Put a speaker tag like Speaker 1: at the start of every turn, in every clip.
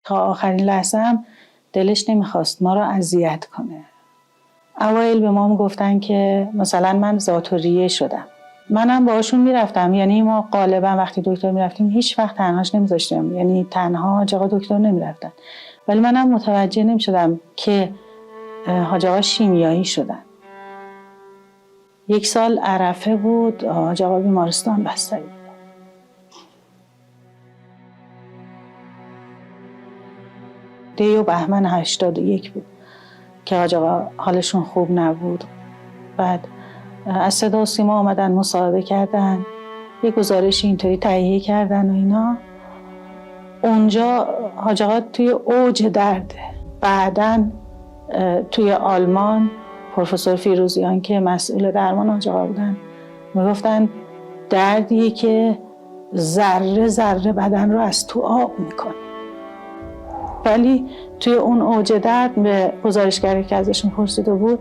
Speaker 1: تا آخرین لحظه هم دلش نمیخواست ما رو اذیت کنه. اوایل به ما گفتن که مثلا من ذات‌الریه شدم. منم باهاشون میرفتم، یعنی ما غالبا وقتی دکتر میرفتیم هیچ وقت تنهاش نمیذاشتیم، یعنی تنها حاج آقا دکتر نمیرفتن. ولی منم متوجه نمیشدم که حاج آقا شیمیایی شدن. 1 سال عرفه بود حاج آقا بیمارستان بستری. دی و بهمن 81 بود که حاج آقا حالشون خوب نبود. بعد از صدا و سیما آمدن مصاحبه کردن، یه گزارش اینطوری تهیه کردن و اینا. اونجا حاج آقا توی اوج درده. بعداً توی آلمان پروفسور فیروزیان که مسئول درمان حاج آقا بودن میگفتن دردیه که ذره ذره بدن رو از تو آب میکنه. ولی توی اون اوج درد به گزارشگری که ازشون پرسیده بود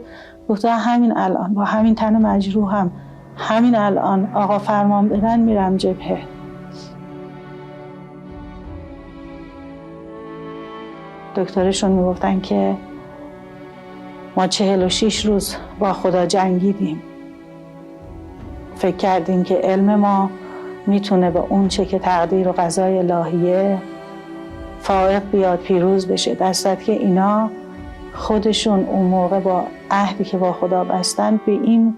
Speaker 1: گفته همین الان با همین تن مجروحم همین الان آقا فرمان بدن میرم جبهه. دکترشون میگفتن که ما 46 روز با خدا جنگیدیم. فکر کردیم که علم ما میتونه به اون چه که تقدیر و قضای الهیه فائق بیاد پیروز بشه، در صورتی که اینا خودشون اون موقع با عهدی که با خدا بستن به این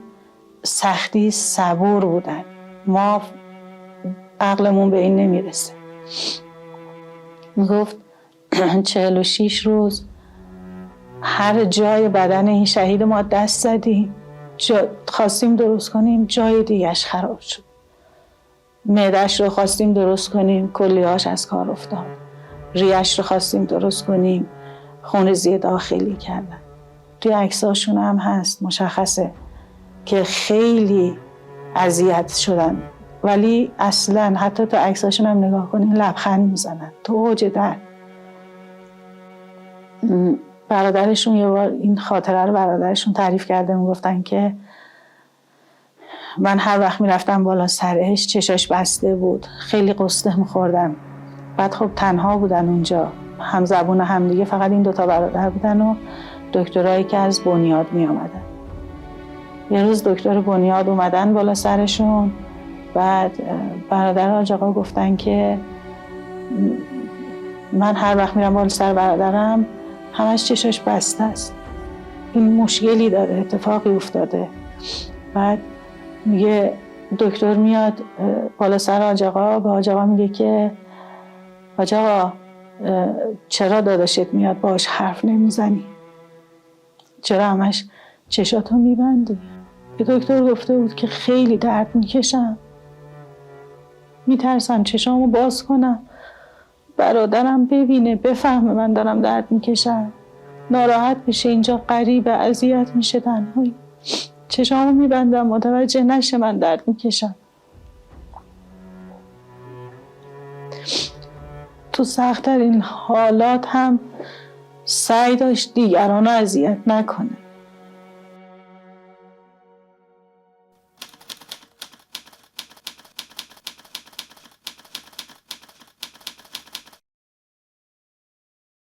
Speaker 1: سختی صبور بودن. ما عقلمون به این نمیرسه. میگفت 46 روز هر جای بدن این شهید ما دست زدیم، خواستیم درست کنیم جای دیگهش خراب شد. معده‌اش رو خواستیم درست کنیم کلیه‌اش از کار افتاد. ریه‌اش رو خواستیم درست کنیم خونریزی داخلی کردن. توی عکساشون هم هست مشخصه که خیلی اذیت شدن، ولی اصلا حتی تو عکساشون هم نگاه کنین لبخند میزنن تو اوج درد. برادرشون یه بار این خاطره رو برادرشون تعریف کرده، میگفتن که من هر وقت میرفتم بالا سرش چشاش بسته بود، خیلی قصه میخوردم. بعد خب تنها بودن اونجا، هم زبون هم دیگه، فقط این 2 برادر بودن و دکترایی که از بنیاد می آمدن. یه روز دکتر بنیاد اومدن بالا سرشون. بعد برادر حاج آقا گفتن که من هر وقت میرم بالا سر برادرم همش چشاش بسته است، این مشکلی داره، اتفاقی افتاده. بعد میگه دکتر میاد بالا سر حاج آقا، به حاج آقا میگه که حاج آقا چرا داداشت میاد باهاش حرف نمیزنی؟ چرا همش چشاتو میبندی؟ دکتر گفته بود که خیلی درد میکشم، میترسم چشامو باز کنم برادرم ببینه بفهمه من دارم درد میکشم، ناراحت بشه، اینجا غریبه، اذیت میشه، تنهایی. چشامو میبندم متوجه نشه من درد میکشم. تو سخت‌ترین حالات هم سعی داشت دیگران رو اذیت نکنه.